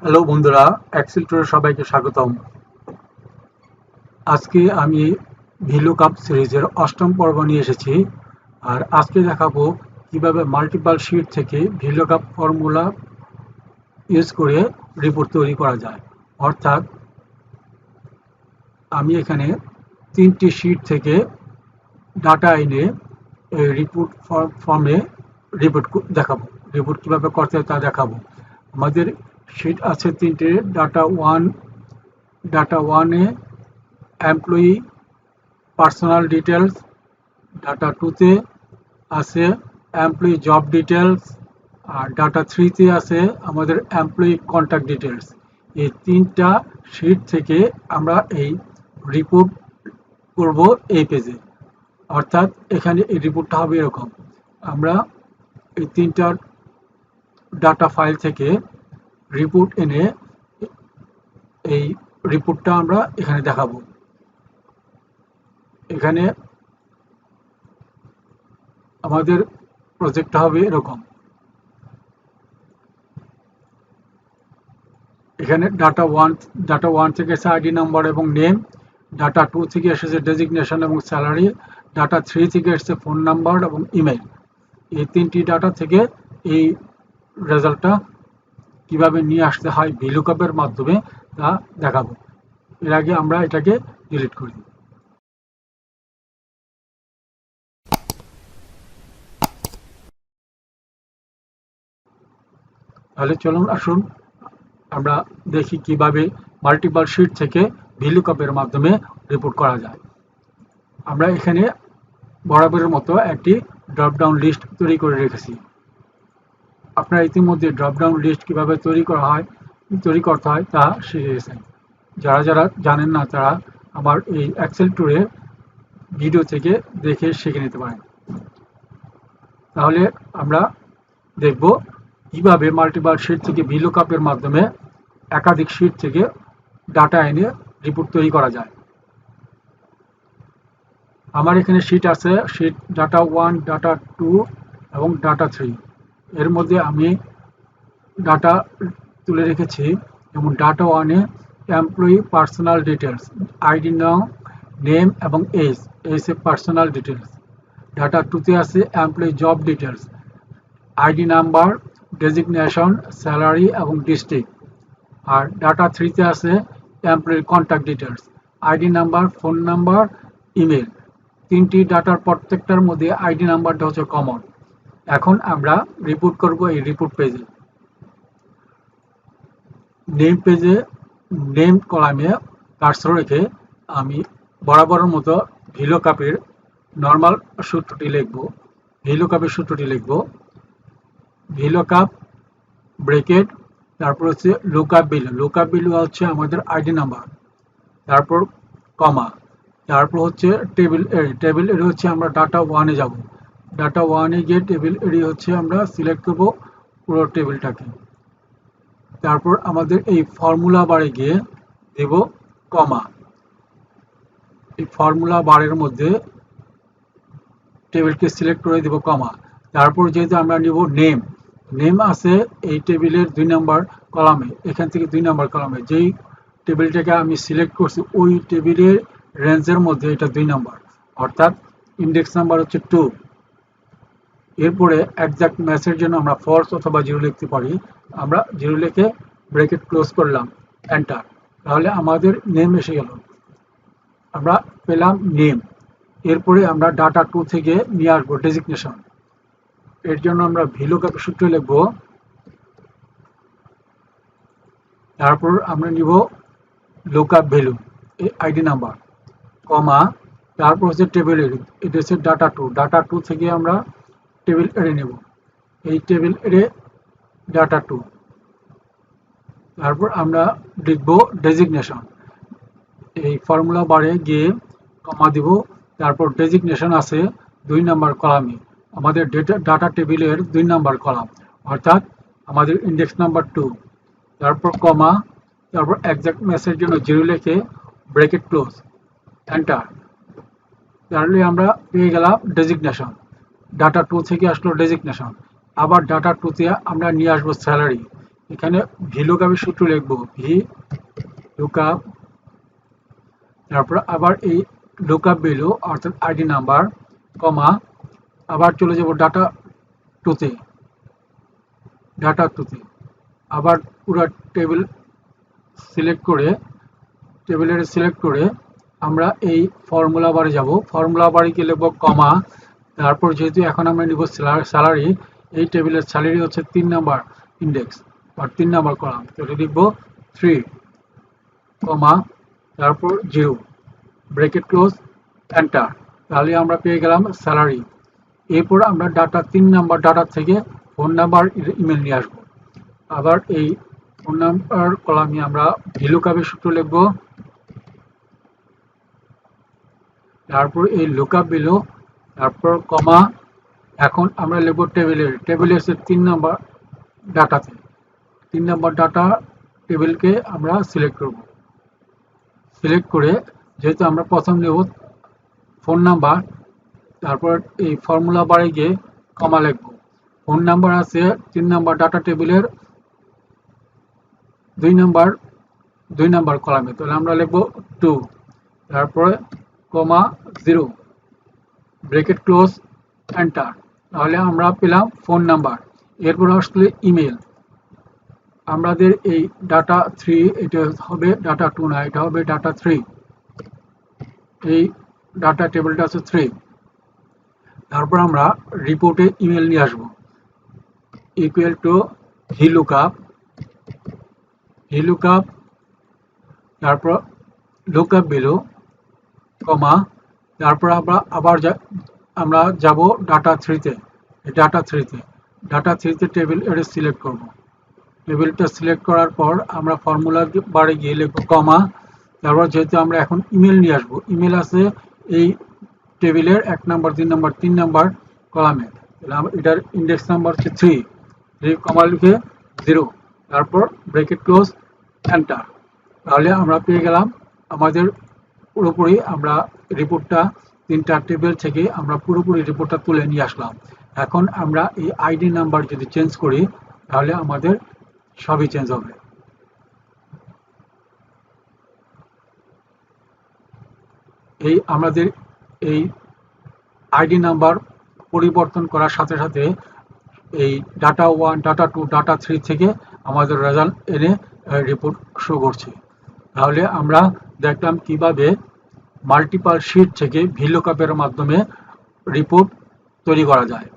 Hello বন্ধুরা, Excel টুরে সবাইকে স্বাগতম। আজকে আমি ভিলুকাপ সিরিজের অষ্টম পর্ব নিয়ে এসেছি। আর আজকে দেখাবো কিভাবে মাল্টিপল শিট থেকে ভিলুকাপ ফর্মুলা ইউজ করে রিপোর্ট তৈরি করা যায়। অর্থাৎ আমি এখানে 3টি শিট থেকে ডাটা এনে এই রিপোর্ট ফর্মে রিপোর্ট দেখাবো। রিপোর্ট কিভাবে করতে হয় তা দেখাবো। আমাদের শিট আছে 3টে। ডাটা ওয়ানে এমপ্লয়ি পার্সোনাল ডিটেলস, ডাটা 2তে আছে এমপ্লয়ি জব ডিটেলস, আর ডাটা 3তে আছে আমাদের এমপ্লয়ি কন্ট্যাক্ট ডিটেলস। এই 3টা শিট থেকে আমরা এই রিপোর্ট করব এই পেজে। অর্থাৎ এখানে এই রিপোর্টটা হবে এরকম। আমরা এই 3টা ডাটা ফাইল থেকে রিপোর্ট এনে এই রিপোর্টটা আমরা এখানে দেখাবো। এখানে আমাদের প্রজেক্টটা হবে এরকম। এখানে ডাটা ওয়ান থেকে এসে আইডি নাম্বার এবং নেম, ডাটা 2 থেকে এসেছে ডেজিগনেশন এবং স্যালারি, ডাটা 3 থেকে এসেছে ফোন নাম্বার এবং ইমেল। এই 3টি ডাটা থেকে এই রেজাল্টটা কিভাবে নিয়ে আসতে হয় ভিলুকাপের মাধ্যমে তা দেখাবো। এর আগে আমরা এটাকে ডিলিট করি। তাহলে চলুন আসুন আমরা দেখি কিভাবে মাল্টিপল শিট থেকে ভিলুকাপের মাধ্যমে রিপোর্ট করা যায়। আমরা এখানে বরাবরের মতো একটি ড্রপডাউন লিস্ট তৈরি করে রেখেছি। আপনারা ইতিমধ্যে ড্রপডাউন লিস্ট কিভাবে তৈরি করতে হয় তা শিখে গেছেন। যারা যারা জানেন না তারা আমার এই এক্সেল টুরের ভিডিও থেকে দেখে শিখে নিতে পারেন। তাহলে আমরা দেখব কিভাবে মাল্টিপল শিট থেকে ভিলুকাপের মাধ্যমে একাধিক শিট থেকে ডাটা এনে রিপোর্ট তৈরি করা যায়। আমার এখানে শিট আছে, শিট ডাটা 1, ডাটা 2 এবং ডাটা 3। এর মধ্যে আমি ডাটা তুলে রেখেছি। যেমন ডাটা 1-এ employee personal details, ID name এবং এজ এ পার্সোনাল ডিটেলস। ডাটা 2-তে আছে employee job details, ID number, designation, salary এবং ডিস্ট্রিক্ট। আর ডাটা 3-তে আছে employee contact details, ID number, phone number, email. 3টি ডাটার প্রত্যেকটার মধ্যে আইডি নাম্বারটা হচ্ছে কমন। এখন আমরা রিপোর্ট করব এই রিপোর্ট পেজে। নেম কলামে কার্সর রেখে আমি বরাবরের মতো ভিলুকাপের নর্মাল সূত্রটি লিখব। ভিলুকাপ ব্রেকেট, তারপর হচ্ছে লুকআপ ভ্যালু হচ্ছে আমাদের আইডি নাম্বার, তারপর কমা, তারপর হচ্ছে টেবিল এরিয়া হচ্ছে আমরা ডাটা 1-এ যাব। ডাটা 1-এ গিয়ে টেবিল এরিয়া হচ্ছে আমরা সিলেক্ট করব পুরো টেবিলটাকে। তারপর আমাদের এই ফর্মুলা বারে গিয়ে দেব কমা। এই ফর্মুলা বারের মধ্যে টেবিলকে সিলেক্ট করে দেব কমা। তারপর যেহেতু আমরা নিব নেম আছে এই টেবিলের 2 নম্বর কলামে, এখান থেকে 2 নম্বর কলামে যেই টেবিলটাকে আমি সিলেক্ট করছি ওই টেবিলের রেঞ্জের মধ্যে এটা 2 নম্বর, অর্থাৎ ইন্ডেক্স নাম্বার হচ্ছে 2। এরপরে একজ্যাক্ট ম্যাচের জন্য আমরা ফলস অথবা 0 লিখতে পারি। আমরা 0 লিখে ব্র্যাকেট ক্লোজ করলাম, এন্টার। তাহলে আমাদের নেম এসে গেল, আমরা পেলাম নেম। এরপরে আমরা ডাটা 2 থেকে নিয়ে আসবো ডেজিগনেশন। এর জন্য আমরা ভিলুকাপ সূত্র লিখব। তারপর আমরা নিব লুকআপ ভ্যালু, আইডি নাম্বার, কমা, তারপর হচ্ছে টেবিল এরি, এটা হচ্ছে ডাটা 2 থেকে আমরা টেবিল এরে নেব, এই টেবিল এরে ডাটা 2। তারপর আমরা লিখব ডেজিগনেশন, এই ফর্মুলা বারে গিয়ে কমা দিব। তারপর ডেজিগনেশন আছে 2 নম্বর কলামে, আমাদের ডাটা টেবিলের 2 নম্বর কলাম, অর্থাৎ আমাদের ইন্ডেক্স নাম্বার 2। তারপর কমা, তারপর একজ্যাক্ট ম্যাচের জন্য 0 লিখে ব্র্যাকেট ক্লোজ, এন্টার। তাহলে আমরা পেয়ে গেলাম ডেজিগনেশন। ডাটা 2 থেকে আসলো ডেজিগনেশন। আবার ডাটা 2 তে আমরা নিয়ে আসবো স্যালারি। এখানে VLOOKUP এর সূত্র লিখব, VLOOKUP, তারপর আবার এই লুকআপ ভ্যালু অর্থাৎ আইডি নাম্বার, কমা, আবার চলে যাব ডাটা টুতে, আবার পুরো টেবিল সিলেক্ট করে আমরা এই ফর্মুলা বারে যাব। ফর্মুলা বারে গিয়ে লিখব কমা, তারপর যেহেতু এখন আমরা নিব স্যালারি, এই টেবিলের স্যালারি হচ্ছে 3 নাম্বার ইন্ডেক্স বা 3 নাম্বার কলাম, তাহলে লিখব 3, কমা, তারপর 0, ব্রেকেট ক্লোজ, এন্টার। তাহলে আমরা পেয়ে গেলাম স্যালারি। এরপর আমরা ডাটা 3 নাম্বার ডাটা থেকে ফোন নাম্বার, ইমেল নিয়ে আসবো। আবার এই ফোন নাম্বার কলামে আমরা VLOOKUP এর সূত্র লিখব, তারপর এই লুকআপ ভ্যালু, তারপর কমা, এখন আমরা লিখব টেবিলের 3 নাম্বার ডাটাতে, 3 নাম্বার ডাটা টেবিলকে আমরা সিলেক্ট করে যেহেতু আমরা প্রথম নেব ফোন নাম্বার, তারপর এই ফর্মুলা বারে গিয়ে কমা লিখব। ফোন নাম্বার আছে 3 নাম্বার ডাটা টেবিলের 2 নাম্বার কলামে, তাহলে আমরা লিখব 2, তারপরে কমা, 0, ব্রেকেট ক্লোজ, এন্টার। তাহলে আমরা পেলাম ফোন নাম্বার। এরপর আসলে ইমেল, আমাদের এই ডাটা 3, এটা হবে ডাটা 2 না, এটা হবে ডাটা 3, এই ডাটা টেবিলটা আছে 3। তারপর আমরা রিপোর্টে ইমেল নিয়ে আসবো, ইকুয়াল টু VLOOKUP, তারপর লুকআপ ভ্যালু, কমা, তারপর আমরা যাব ডাটা 3তে, ডাটা 3তে টেবিল এটা সিলেক্ট করব। টেবিলটা সিলেক্ট করার পর আমরা ফর্মুলা বারে গিয়ে লিখব কমা, তারপর যেহেতু আমরা এখন ইমেল নিয়ে আসবো, ইমেল আছে এই টেবিলের 1 নাম্বার, 2 নাম্বার, 3 নাম্বার কলামে, এটার ইন্ডেক্স নাম্বার হচ্ছে 3, কমা লিখে 0, তারপর ব্রেকেট ক্লোজ, এন্টার। তাহলে আমরা পেয়ে গেলাম আমাদের পুরোপুরি আমরা রিপোর্টটা 3টা টেবিল থেকে আমরা পুরোপুরি রিপোর্টটা তুলে নিয়ে আসলাম। এখন আমরা এই আইডি নাম্বার যদি চেঞ্জ করি তাহলে আমাদের সবই চেঞ্জ হবে। এই আমাদের এই আইডি নাম্বার পরিবর্তন করার সাথে সাথে এই ডাটা 1, ডাটা 2, ডাটা 3 থেকে আমাদের রেজাল্ট এনে রিপোর্ট শো করছে। তাহলে আমরা দেখলাম কিভাবে মাল্টিপল শিট থেকে VLOOKUP এর মাধ্যমে রিপোর্ট তৈরি করা যায়।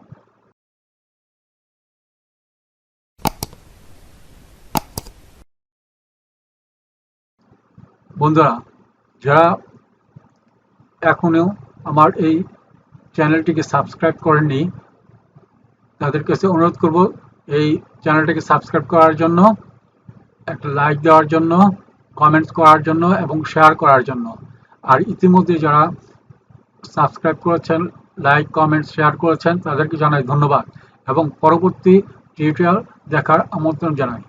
বন্ধুরা, যারা এখনো আমার এই চ্যানেলটিকে সাবস্ক্রাইব করেননি তাদের কাছে অনুরোধ করব এই চ্যানেলটিকে সাবস্ক্রাইব করার জন্য, একটা লাইক দেওয়ার জন্য, কমেন্টস করার জন্য এবং শেয়ার করার জন্য। আর ইতিমধ্যে যারা সাবস্ক্রাইব করেছেন, লাইক, কমেন্টস, শেয়ার করেছেন তাদেরকে জানাই ধন্যবাদ এবং পরবর্তী টিউটোরিয়াল দেখার আমন্ত্রণ জানাই।